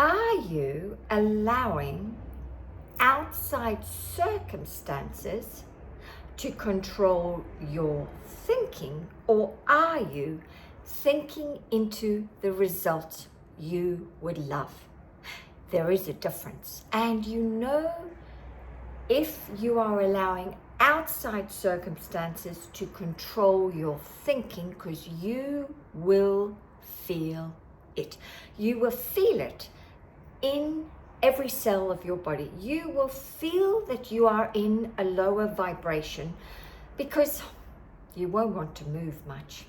Are you allowing outside circumstances to control your thinking, or are you thinking into the result you would love? There is a difference. And you know, if you are allowing outside circumstances to control your thinking, because you will feel it. You will feel it in every cell of your body. You will feel that you are in a lower vibration because you won't want to move much.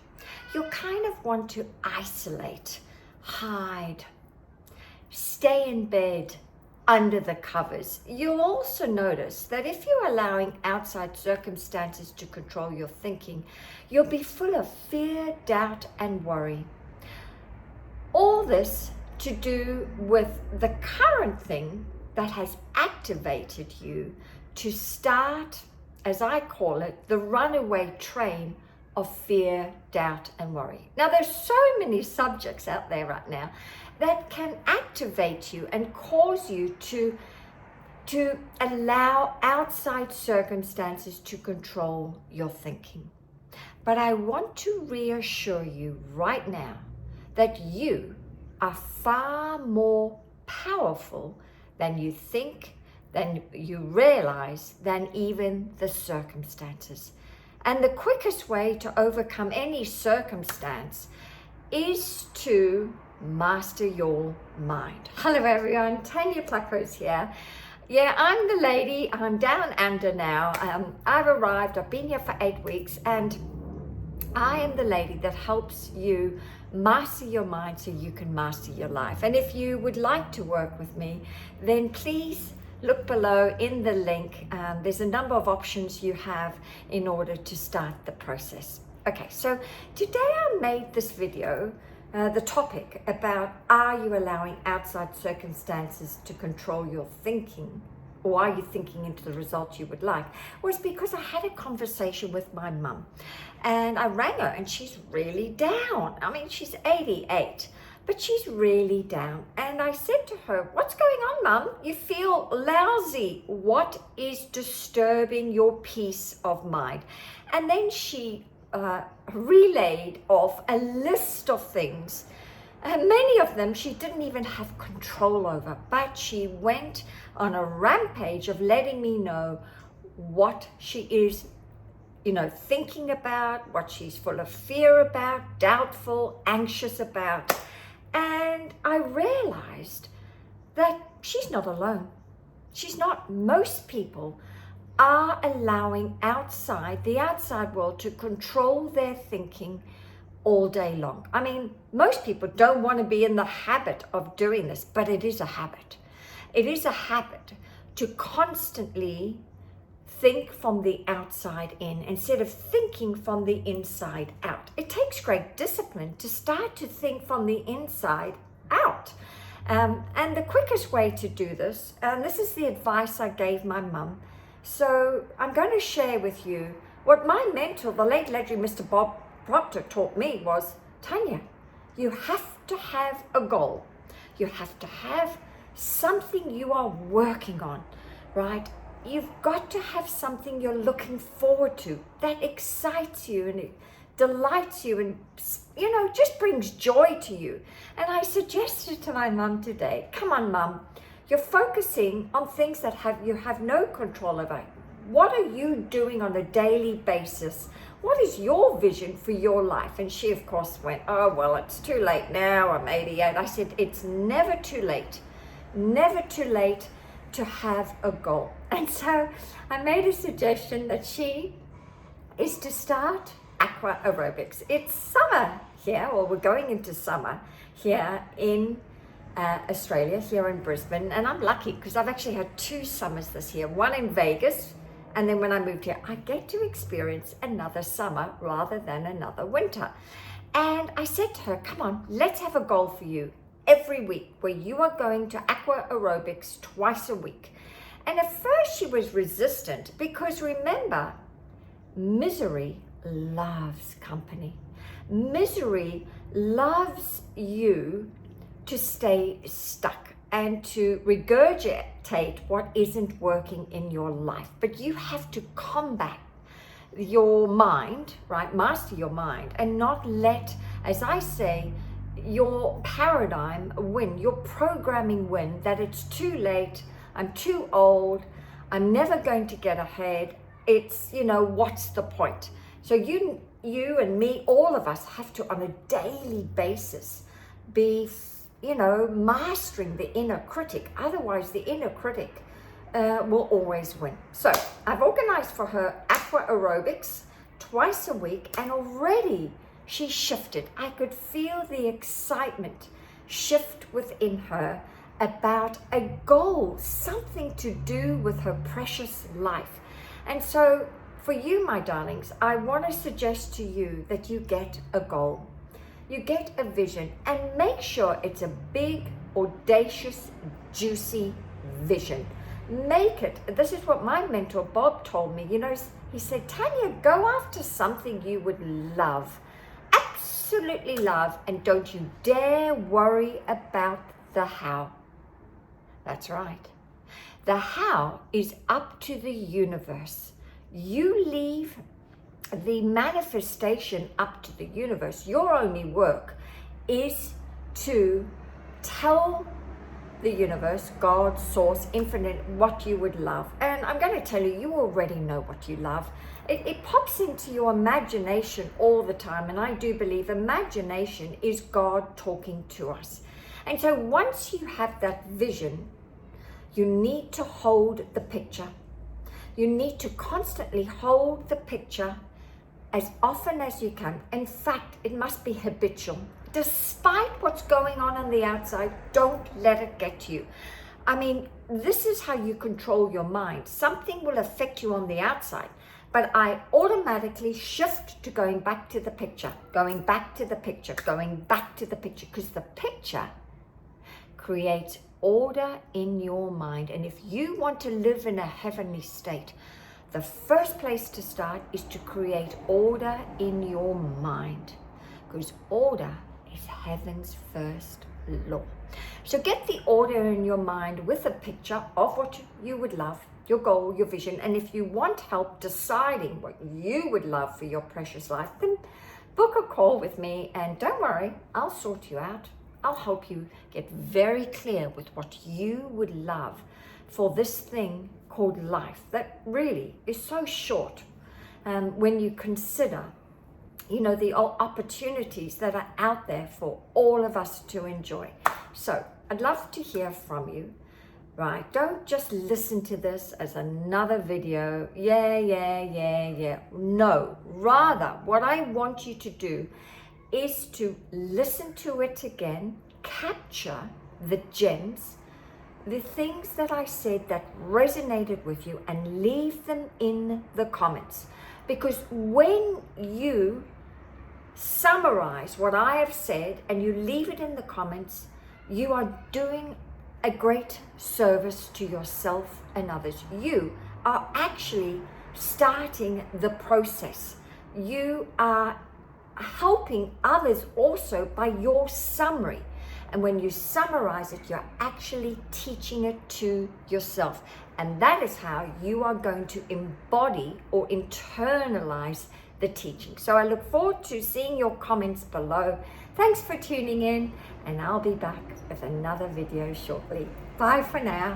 You'll kind of want to isolate, hide, stay in bed under the covers. You'll also notice that if you're allowing outside circumstances to control your thinking, you'll be full of fear, doubt, and worry. All this to do with the current thing that has activated you to start, as I call it, the runaway train of fear, doubt, and worry. Now, there's so many subjects out there right now that can activate you and cause you to allow outside circumstances to control your thinking. But I want to reassure you right now that you are far more powerful than you think, than you realize, than even the circumstances. And the quickest way to overcome any circumstance is to master your mind. Hello everyone, Tanya Pluckrose here. Yeah, I'm the lady, I'm down under now. I've arrived, I've been here for 8 weeks, and I am the lady that helps you master your mind so you can master your life. And if you would like to work with me, then please look below in the link. There's a number of options you have in order to start the process. Okay, so today I made this video, the topic about, are you allowing outside circumstances to control your thinking, or are you thinking into the result you would like, was because I had a conversation with my mum, and I rang her and she's really down. I mean, she's 88, but she's really down. And I said to her, what's going on, Mum? You feel lousy. What is disturbing your peace of mind? And then she relayed off a list of things. Many of them she didn't even have control over, but she went on a rampage of letting me know what she is, thinking about, what she's full of fear about, doubtful, anxious about. And I realized that she's not alone. She's not. Most people are allowing the outside world to control their thinking all day long. I mean, most people don't want to be in the habit of doing this, but it is a habit. It is a habit to constantly think from the outside in instead of thinking from the inside out. It takes great discipline to start to think from the inside out. And the quickest way to do this, and this is the advice I gave my mum, so I'm going to share with you what my mentor, the late legendary Mr. Bob Proctor, taught me was, Tanya, you have to have a goal. You have to have something you are working on, right? You've got to have something you're looking forward to that excites you and it delights you and, just brings joy to you. And I suggested to my mum today, come on, Mum, you're focusing on things that you have no control over. What are you doing on a daily basis? What is your vision for your life? And she, of course, went, oh, well, it's too late now. I'm 88. I said, it's never too late. Never too late to have a goal. And so I made a suggestion that she is to start aqua aerobics. It's summer here, or we're going into summer here in Australia, here in Brisbane. And I'm lucky because I've actually had 2 summers this year, one in Vegas, and then when I moved here, I get to experience another summer rather than another winter. And I said to her, come on, let's have a goal for you every week where you are going to aqua aerobics twice a week. And at first she was resistant because remember, misery loves company. Misery loves you to stay stuck. and to regurgitate what isn't working in your life. But you have to combat your mind, right? Master your mind and not let, as I say, your paradigm win, your programming win, that it's too late, I'm too old, I'm never going to get ahead. It's, what's the point? So you and me, all of us have to on a daily basis be, mastering the inner critic. Otherwise the inner critic will always win. So I've organized for her aqua aerobics twice a week, and already she shifted. I could feel the excitement shift within her about a goal, something to do with her precious life. And so for you, my darlings, I want to suggest to you that you get a goal. You get a vision, and make sure it's a big, audacious, juicy vision. Make it. This is what my mentor Bob told me. He said, Tanya, go after something you would love, absolutely love, and don't you dare worry about the how. That's right. The how is up to the universe. You leave the manifestation up to the universe. Your only work is to tell the universe, God, source, infinite, what you would love. And I'm going to tell you, you already know what you love. It pops into your imagination all the time. And I do believe imagination is God talking to us. And so once you have that vision, you need to hold the picture. You need to constantly hold the picture as often as you can. In fact, it must be habitual. Despite what's going on the outside, don't let it get to you. I mean, this is how you control your mind. Something will affect you on the outside, but I automatically shift to going back to the picture, going back to the picture, going back to the picture, because the picture creates order in your mind. And if you want to live in a heavenly state, the first place to start is to create order in your mind, because order is heaven's first law. So get the order in your mind with a picture of what you would love, your goal, your vision. And if you want help deciding what you would love for your precious life, then book a call with me, and don't worry, I'll sort you out. I'll help you get very clear with what you would love for this thing called life that really is so short. When you consider, the opportunities that are out there for all of us to enjoy. So I'd love to hear from you, right? Don't just listen to this as another video. Yeah. No, rather what I want you to do is to listen to it again, capture the gems, the things that I said that resonated with you, and leave them in the comments. Because when you summarize what I have said and you leave it in the comments, you are doing a great service to yourself and others. You are actually starting the process. You are helping others also by your summary. And when you summarize it, you're actually teaching it to yourself. And that is how you are going to embody or internalize the teaching. So I look forward to seeing your comments below. Thanks for tuning in, and I'll be back with another video shortly. Bye for now.